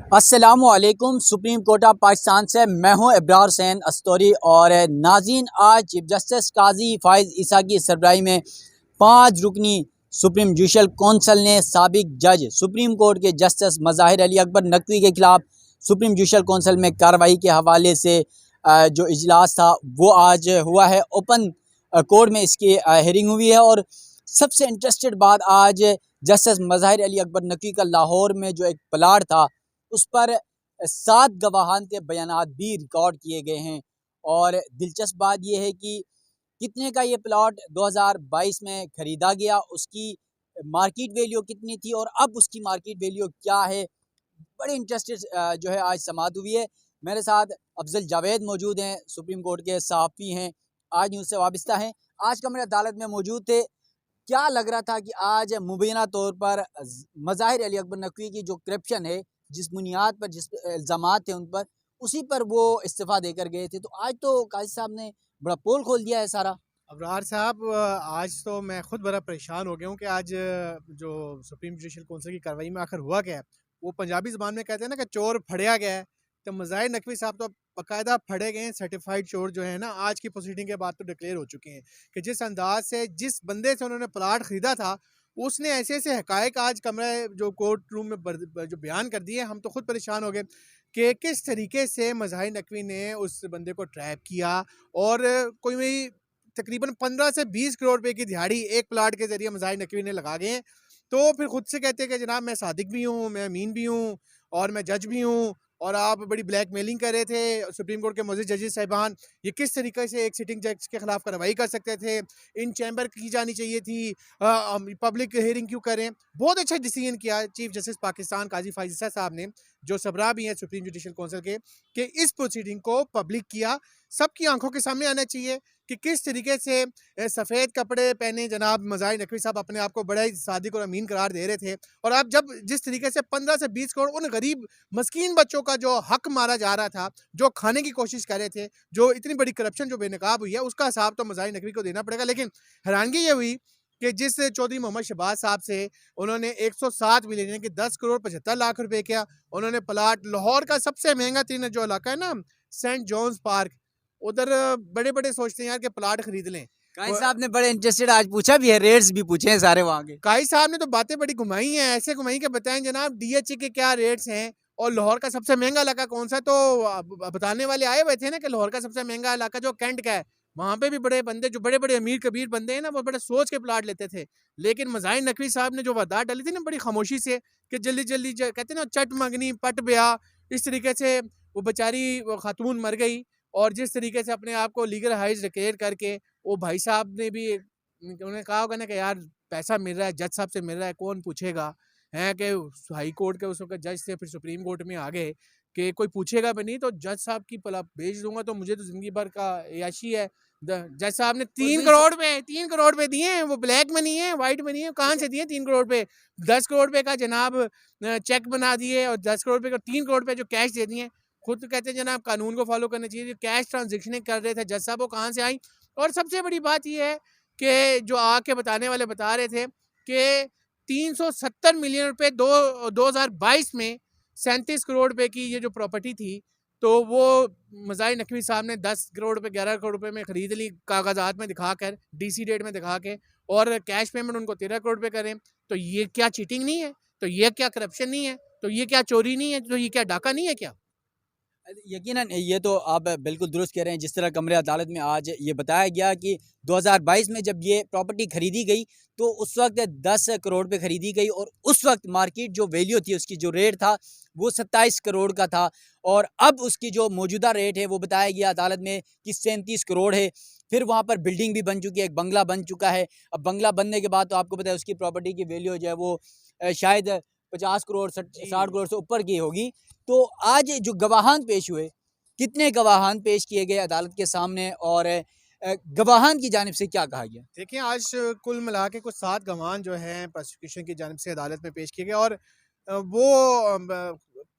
अस्सलामुअलैकुम। Supreme court of Pakistan से मैं हूं इब्रार हुसैन अस्तौरी। और नाज़रीन, आज चीफ जस्टिस काजी फ़ाइज़ ईसा की सरबराही में 5 रुकनी सुप्रीम जुडिशल कौंसल ने साबिक जज सुप्रीम कोर्ट के जस्टिस मज़ाहिर अली अकबर नकवी के खिलाफ सुप्रीम जुडिशल कौंसल में कार्रवाई के हवाले से जो इजलास था वो आज हुआ है। ओपन कोर्ट में इसकी हेयरिंग हुई है। और सबसे इंटरेस्टेड बात, आज जस्टिस मज़ाहिर अली अकबर नकवी का लाहौर में जो एक प्लाट था उस पर 7 गवाहान के बयानात भी रिकॉर्ड किए गए हैं। और दिलचस्प बात यह है कि कितने का ये प्लॉट 2022 में ख़रीदा गया, उसकी मार्केट वैल्यू कितनी थी और अब उसकी मार्केट वैल्यू क्या है। बड़े इंटरेस्टेड जो है आज समाअत हुई है। मेरे साथ अफजल जावेद मौजूद हैं, सुप्रीम कोर्ट के सहाफ़ी हैं, आज न्यूज़ से वाबस्ता हैं। आज कमरे अदालत में मौजूद थे। क्या लग रहा था कि आज मुबैना तौर पर मज़ाहिर अली अकबर नकवी की जो करप्शन है, जिस बुनियाद पर जिस इल्ज़ामात थे उन पर, उसी पर वो इस्तीफ़ा देकर गए थे, तो आज तो काजी साहब ने बड़ा पोल खोल दिया है सारा। अबरार साहब, आज तो मैं खुद बड़ा परेशान हो गया हूँ कि आज जो सुप्रीम जुडिशल कौंसिल की कार्रवाई में आखिर हुआ क्या है। वो पंजाबी ज़बान में कहते हैं ना कि चोर फड़िया गया है। तो मज़ाहिर नकवी साहब तो बाकायदा फड़े गए हैं। सर्टिफाइड चोर जो है ना, आज की प्रोसीडिंग के बाद तो डिक्लेयर हो चुके हैं कि जिस अंदाज से जिस बंदे से उन्होंने प्लाट ख़रीदा था, उसने ऐसे ऐसे हकायक आज कमरे जो कोर्ट रूम में जो बयान कर दिए, हम तो खुद परेशान हो गए कि किस तरीके से मज़ाहिर नकवी ने उस बंदे को ट्रैप किया। और कोई तकरीबन 15 से 20 करोड़ रुपए की दिहाड़ी एक प्लाट के जरिए मज़ाहिर नकवी ने लगा गए हैं। तो फिर खुद से कहते हैं कि जनाब मैं सादिक भी हूँ, मैं अमीन भी हूँ और मैं जज भी हूँ, और आप बड़ी ब्लैकमेलिंग कर रहे थे। सुप्रीम कोर्ट के मोअज़्ज़िज़ जजेस साहिबान, ये किस तरीके से एक सिटिंग जज के खिलाफ कार्रवाई कर सकते थे? इन चैम्बर की जानी चाहिए थी, पब्लिक हियरिंग क्यों करें? बहुत अच्छा डिसीजन किया चीफ जस्टिस पाकिस्तान काजी फ़ाइज़ ईसा साहब ने, जो सबरा भी हैं सुप्रीम जुडिशल कौंसिल के, कि इस प्रोसीडिंग को पब्लिक किया। सबकी आंखों के सामने आना चाहिए कि किस तरीके से सफ़ेद कपड़े पहने जनाब मज़ाहिर नकवी साहब अपने आप को बड़ा ही सादिक और अमीन करार दे रहे थे। और आप जब जिस तरीके से 15 से 20 करोड़ उन गरीब मस्कीन बच्चों का जो हक मारा जा रहा था, जो खाने की कोशिश कर रहे थे, जो इतनी बड़ी करप्शन जो बेनकाब हुई है, उसका हिसाब तो मज़ाहिर नकवी को देना पड़ेगा। लेकिन हैरानगी ये हुई कि जिस चौधरी मोहम्मद शहबाज साहब से उन्होंने 107 मिलियन यानी कि 10 करोड़ 75 लाख रुपए किया, उन्होंने प्लाट लाहौर का सबसे महंगा तीन जो इलाका है ना, सेंट जॉन्स पार्क, उधर बड़े-बड़े सोचते हैं यार कि प्लाट खरीद लें। काजी साहब ने बड़े इंटरेस्टेड आज पूछा भी है, रेट्स भी पूछे हैं सारे वहाँ के। काई साहब ने तो बातें बड़ी घुमाई हैं, ऐसे घुमाई कि बताएं जनाब डीएचए के क्या रेट्स हैं और लाहौर का सबसे महंगा इलाका कौन सा। तो बताने वाले आए हुए थे ना कि लाहौर का सबसे महंगा इलाका जो कैंट का है, वहाँ पे भी बड़े बंदे जो बड़े बड़े अमीर कबीर बंदे हैं ना, वो बड़े सोच के प्लाट लेते थे। लेकिन मज़ाहिर नकवी साहब ने जो वारदात डाली थी ना बड़ी खामोशी से, कि जल्दी जल्दी कहते हैं ना चट मंगनी पट ब्याह, इस तरीके से वो बेचारी वो खातून मर गई। और जिस तरीके से अपने आप को लीगल हाइज डिक्लेयर करके वो भाई साहब ने भी उन्होंने कहा होगा ना कि यार पैसा मिल रहा है, जज साहब से मिल रहा है, कौन पूछेगा। हैं कि हाई कोर्ट के उस वक्त जज से फिर सुप्रीम कोर्ट में आ गए कि कोई पूछेगा भी नहीं तो जज साहब की पला भेज दूंगा, तो मुझे तो जिंदगी भर का याशी है। जज साहब ने 3 करोड़ पे दिए हैं, वो ब्लैक मनी है, व्हाइट मनी है, कहाँ से दिए 3 करोड़ पे? 10 करोड़ पे का जनाब चेक बना दिए और 10 करोड़ पे का 3 करोड़ पे जो कैश दे दिए। खुद कहते हैं जनाब कानून को फॉलो करना चाहिए। जो कैश ट्रांजेक्शन कर रहे थे जज साहब, वो कहाँ से आई? और सबसे बड़ी बात यह है कि जो आके बताने वाले बता रहे थे कि 370 मिलियन रुपए 2022 में 37 करोड़ रुपए की ये जो प्रॉपर्टी थी, तो वो मज़ाहिर नकवी साहब ने 10 करोड़ रुपए 11 करोड़ रुपए में खरीद ली, कागजात में दिखाकर, डीसी डेट में दिखा के, और कैश पेमेंट उनको 13 करोड़ रुपए करें। तो ये क्या चीटिंग नहीं है? तो ये क्या करप्शन नहीं है? तो ये क्या चोरी नहीं है? तो ये क्या डाका नहीं है क्या? यकीनन ये तो आप बिल्कुल दुरुस्त कह रहे हैं। जिस तरह कमरे अदालत में आज ये बताया गया कि 2022 में जब ये प्रॉपर्टी खरीदी गई तो उस वक्त 10 करोड़ पे खरीदी गई और उस वक्त मार्केट जो वैल्यू थी, उसकी जो रेट था वो 27 करोड़ का था। और अब उसकी जो मौजूदा रेट है वो बताया गया अदालत में कि 37 करोड़ है। फिर वहाँ पर बिल्डिंग भी बन चुकी है, एक बंगला बन चुका है। अब बंगला बनने के बाद तो आपको पता है उसकी प्रॉपर्टी की वैल्यू जो है वो शायद 50 करोड़ 60 करोड़ से ऊपर की होगी। तो आज जो गवाहान पेश हुए, कितने गवाहान पेश किए गए अदालत के सामने और गवाहान की जानिब से क्या कहा गया? देखिए, आज कुल मिला के कुछ 7 गवाह जो हैं प्रोसिक्यूशन की जानिब से अदालत में पेश किए गए। और वो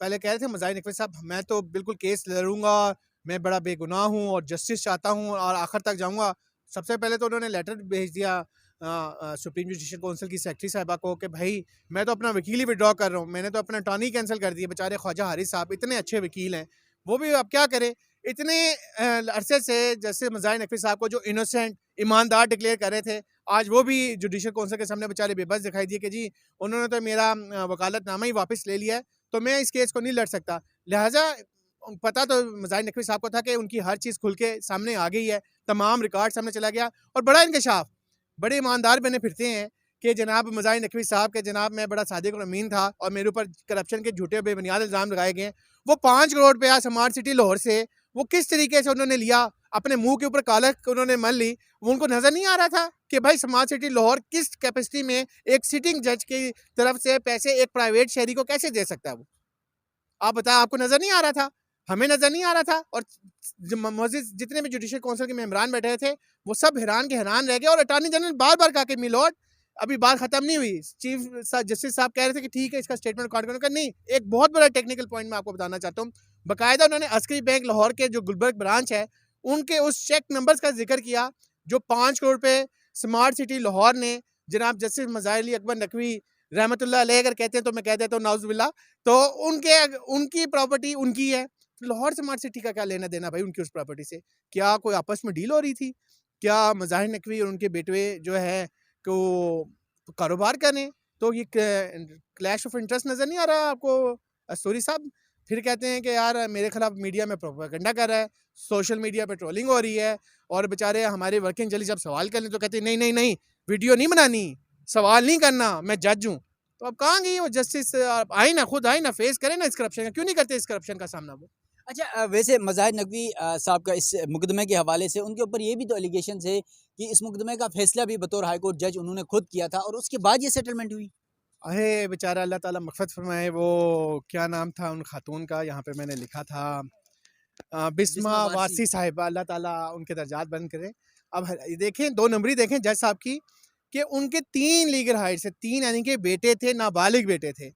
पहले कह रहे थे मज़ाहिर नकवी साहब मैं तो बिल्कुल केस लड़ूंगा, मैं बड़ा बेगुनाह हूँ और जस्टिस चाहता हूँ और आखिर तक जाऊँगा। सबसे पहले तो उन्होंने लेटर भेज दिया सुप्रीम जुडिशल काउंसिल की सेक्रेटरी साहिबा को कि भाई मैं तो अपना वकील ही विड्रॉ कर रहा हूँ, मैंने तो अपना अटॉर्नी कैंसिल कर दिया। बेचारे ख्वाजा हारिस साहब इतने अच्छे वकील हैं, वो भी अब क्या करें, इतने अरसे से जैसे मज़ाहिर नकवी साहब को जो इनोसेंट ईमानदार डिक्लेयर कर रहे थे, आज वो भी जुडिशल काउंसिल के सामने बेचारे बेबस दिखाई दिए कि जी उन्होंने तो मेरा वकालतनामा ही वापस ले लिया है, तो मैं इस केस को नहीं लड़ सकता। लिहाजा पता तो मज़ाहिर नकवी साहब को था कि उनकी हर चीज़ खुल के सामने आ गई है, तमाम रिकॉर्ड सामने चला गया और बड़ा इंकशाफ, बड़े ईमानदार बने फिरते हैं कि जनाब मज़ाहिर नकवी साहब के जनाब मैं बड़ा सादिक और अमीन था और मेरे ऊपर करप्शन के झूठे बेबुनियाद इल्ज़ाम लगाए गए। वो 5 करोड़ रुपया स्मार्ट सिटी लाहौर से वो किस तरीके से उन्होंने लिया, अपने मुंह के ऊपर कालक उन्होंने मल ली। वो उनको नज़र नहीं आ रहा था कि भाई स्मार्ट सिटी लाहौर किस कैपेसिटी में एक सिटिंग जज की तरफ से पैसे एक प्राइवेट शहरी को कैसे दे सकता है। वो आप बताएं, आपको नज़र नहीं आ रहा था, हमें नज़र नहीं आ रहा था और मौजूद जितने भी जुडिशल काउंसिल के मेंबरान बैठे थे वो सब हैरान के हैरान रह गए। और अटॉर्नी जनरल बार बार कहा कि मिलोड अभी बात खत्म नहीं हुई। चीफ जस्टिस साहब कह रहे थे कि ठीक है इसका स्टेटमेंट रिकॉर्ड करूँ का, नहीं, एक बहुत बड़ा टेक्निकल पॉइंट मैं आपको बताना चाहता हूँ। बाकायदा उन्होंने अस्करी बैंक लाहौर के जो गुलबर्ग ब्रांच है उनके उस चेक नंबर्स का जिक्र किया जो 5 करोड़ रुपये स्मार्ट सिटी लाहौर ने जनाब जस्टिस मज़ाहिर अली अकबर नकवी रहमतुल्लाह अलैह अगर कहते हैं तो मैं कह देता हूँ नाउज़ुबिल्लाह, तो उनकी प्रॉपर्टी उनकी है। लाहौर स्मार्ट सिटी का क्या लेना देना भाई उनकी उस प्रॉपर्टी से? क्या कोई आपस में डील हो रही थी? क्या मज़ाहिर नकवी और उनके बेटे जो है को कारोबार करें? तो ये क्लैश ऑफ इंटरेस्ट नज़र नहीं आ रहा आपको अस्तूरी साहब? फिर कहते हैं कि यार मेरे खिलाफ मीडिया में प्रोपेगेंडा कर रहा है, सोशल मीडिया पे ट्रोलिंग हो रही है और बेचारे हमारे वर्किंग जर्नलिस्ट जब सवाल कर लें तो कहते हैं नहीं नहीं नहीं, वीडियो नहीं बनानी, सवाल नहीं करना, मैं जज हूँ। तो अब कहाँ गई वो जस्टिस? आई ना, खुद आई ना, फेस करें ना इस करप्शन का, क्यों नहीं करते इस करप्शन का सामना वो? अच्छा, वैसे मज़ाहिर नकवी साहब का इस मुकदमे के हवाले से उनके ऊपर ये भी तो एलिगेशन है कि इस मुकदमे का फैसला भी बतौर हाई कोर्ट जज उन्होंने खुद किया था और उसके बाद ये सेटलमेंट हुई। अहे बेचारा अल्लाह ताला मग़फ़िरत फरमाए, वो क्या नाम था उन खातून का, यहाँ पे मैंने लिखा था बिस्मा बिस्मा वारसी। वासी साहिबा, अल्लाह ताला उनके दर्जात बुलंद करे। अब देखें 2 नंबरी देखें जज साहब की कि उनके 3 लीगल हाइट से 3 यानी कि बेटे थे, नाबालिग बेटे थे।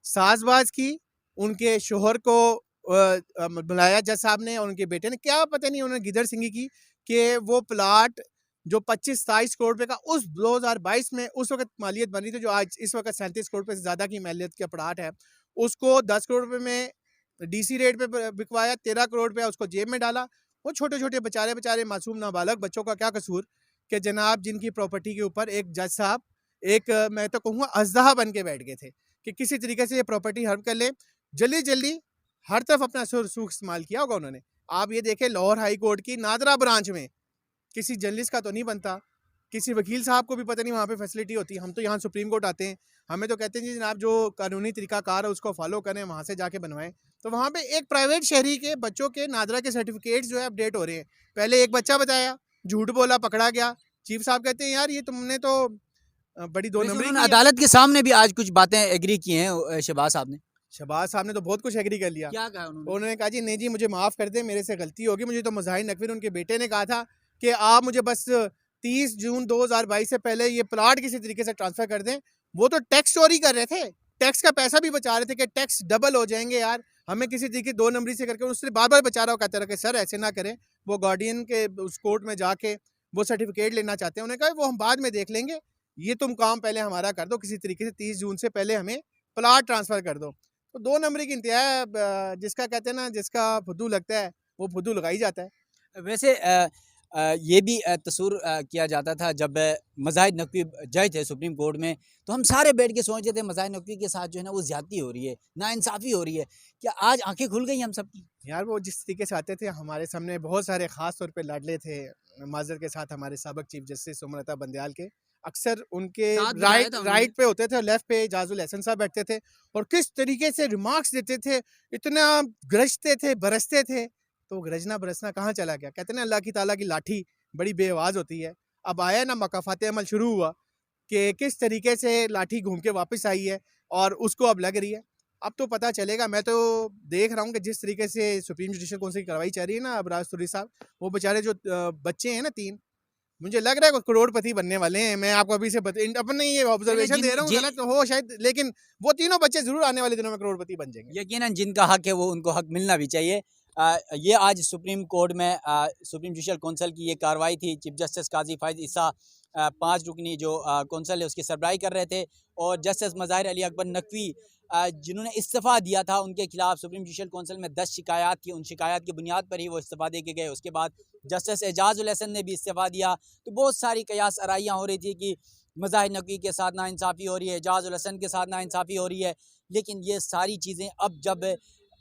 साज़बाज़ की उनके शोहर को बुलाया जज साहब ने और उनके बेटे ने, क्या पता नहीं उन्होंने गिदड़ सिंगी की कि वो प्लाट जो 25-27 करोड़ रुपए का उस 2022 में उस वक़्त मालियत बनी थी, जो आज इस वक़्त 37 करोड़ रुपए से ज़्यादा की मालियत का प्लाट है, उसको 10 करोड़ रुपए में डीसी रेट पे बिकवाया, 13 करोड़ रुपया उसको जेब में डाला। वो छोटे-छोटे बेचारे मासूम नाबालग बच्चों का क्या कसूर कि जनाब जिनकी प्रॉपर्टी के ऊपर एक जज साहब एक मैं तो कहूँगा अज़्दहा बन के बैठ गए थे कि किसी तरीके से ये प्रॉपर्टी हड़प कर लें। जल्दी-जल्दी हर तरफ अपना सूख इस्तेमाल किया होगा उन्होंने। आप ये देखें लाहौर हाई कोर्ट की नादरा ब्रांच में किसी जर्नलिस्ट का तो नहीं बनता, किसी वकील साहब को भी पता नहीं वहाँ पे फैसिलिटी होती है। हम तो यहाँ सुप्रीम कोर्ट आते हैं, हमें तो कहते हैं जी जनाब जो कानूनी तरीकाकार है उसको फॉलो करें, वहाँ से जाके बनवाएं। तो वहाँ पे एक प्राइवेट शहरी के बच्चों के नादरा के सर्टिफिकेट्स जो है अपडेट हो रहे हैं। पहले एक बच्चा बताया, झूठ बोला, पकड़ा गया। चीफ साहब कहते हैं यार ये तुमने तो बड़ी 2 वैसे नंबरी उन्होंने की है। अदालत के सामने भी आज कुछ बातें एग्री की हैं शहबाज साहब ने। शहबाज साहब ने तो बहुत कुछ एग्री कर लिया। क्या कहा उन्होंने? उन्होंने कहा जी नहीं जी मुझे माफ़ कर दें, मेरे से गलती होगी। मुझे तो मज़ाहिर नकवी उनके बेटे ने कहा था कि आप मुझे बस 30 जून 2022 से पहले ये प्लाट किसी तरीके से ट्रांसफ़र कर दें। वो तो टैक्स चोरी कर रहे थे, टैक्स का पैसा भी बचा रहे थे कि टैक्स डबल हो जाएंगे यार, हमें किसी तरीके 2 नंबरी से करके उससे बार बार बचा रहा हो, कहते रहा कि सर ऐसे ना करें। वो गार्डियन के उस कोर्ट में जाके वो सर्टिफिकेट लेना चाहते हैं। उन्होंने कहा वो हम बाद में देख लेंगे, ये तुम काम पहले हमारा कर दो, किसी तरीके से 30 जून से पहले हमें प्लाट ट्रांसफ़र कर दो। तो 2 नंबरी की इंतहा है, जिसका कहते हैं ना जिसका फुद्दू लगता है वो फुद्दू लगाई जाता है। वैसे ये भी तस्वुर किया जाता था जब मज़ाहिर नकवी जज थे सुप्रीम कोर्ट में, तो हम सारे बैठ के सोचते थे मज़ाहिर नकवी के साथ जो है ना वो ज़्यादती हो रही है, नाइंसाफ़ी हो रही है। क्या आज आंखें खुल गई हम सब की? यार वो जिस तरीके से आते थे हमारे सामने बहुत सारे ख़ास तौर पे लाडले थे, माज़रत के साथ हमारे साबिक़ चीफ जस्टिस उमर अता बंदयाल के, अक्सर उनके साथ बिठाया था उन्होंने। राइट पे होते थे और लेफ्ट पे एजाजुल एहसन साहब बैठते थे और किस तरीके से रिमार्क्स देते थे, इतना गरजते थे, बरसते थे। तो गरजना बरसना कहाँ चला गया? कहते हैं ना अल्लाह की ताला की लाठी बड़ी बेआवाज़ होती है। अब आया ना मकाफ़ात अमल शुरू हुआ कि किस तरीके से लाठी घूम के वापस आई है और उसको अब लग रही है। अब तो पता चलेगा। मैं तो देख रहा हूँ कि जिस तरीके से सुप्रीम जुडिशल काउंसिल की कार्रवाई चल रही है ना अबरार सुरी साहब, वो बेचारे जो बच्चे हैं ना 3, मुझे लग रहा है वो करोड़पति बनने वाले हैं। मैं आपको अभी से अपने ये ऑब्जर्वेशन दे रहा हूँ, गलत हो शायद, लेकिन वो तीनों बच्चे ज़रूर आने वाले दिनों में करोड़पति बन जाएंगे। यकीनन जिनका हक है वो उनको हक मिलना भी चाहिए। ये आज सुप्रीम कोर्ट में सुप्रीम जुडिशल काउंसिल की ये कार्रवाई थी। चीफ जस्टिस काजी फाइज ईसा 5 रुकनी जो कौंसल है उसकी सरबराही कर रहे थे। और जस्टिस मज़ाहिर अली अकबर नकवी जिन्होंने इस्तीफ़ा दिया था, उनके खिलाफ सुप्रीम जुडिशल कौंसिल में 10 शिकायत थी। उन शिकायत की बुनियाद पर ही वो इस्तीफ़ा दे के गए। उसके बाद जस्टिस एजाज़ुल हसन ने भी इस्तीफ़ा दिया। तो बहुत सारी कयास आराइयाँ हो रही थी कि मज़ाहिर नकवी के साथ नाइंसाफ़ी हो रही है, एजाज़ुल हसन के साथ नाइंसाफ़ी हो रही है। लेकिन ये सारी चीज़ें अब जब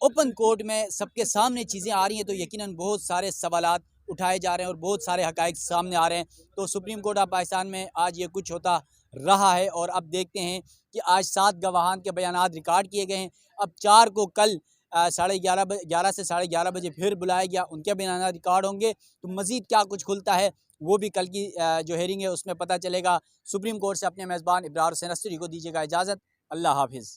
ओपन कोर्ट में सबके सामने चीज़ें आ रही हैं तो यकीनन बहुत सारे सवालात उठाए जा रहे हैं और बहुत सारे हक़ाइक़ सामने आ रहे हैं। तो सुप्रीम कोर्ट ऑफ पाकिस्तान में आज ये कुछ होता रहा है और अब देखते हैं कि आज 7 गवाहान के बयानात रिकॉर्ड किए गए हैं। अब 4 को कल 11:30 से 11:30 बजे फिर बुलाया गया, उनके बयानात रिकॉर्ड होंगे। तो मज़ीद क्या कुछ खुलता है वो भी कल की जो हेयरिंग है उसमें पता चलेगा। सुप्रीम कोर्ट से अपने मेज़बान इब्रार हुसैन अस्तरी को दीजिएगा इजाज़त। अल्लाह हाफ़िज़।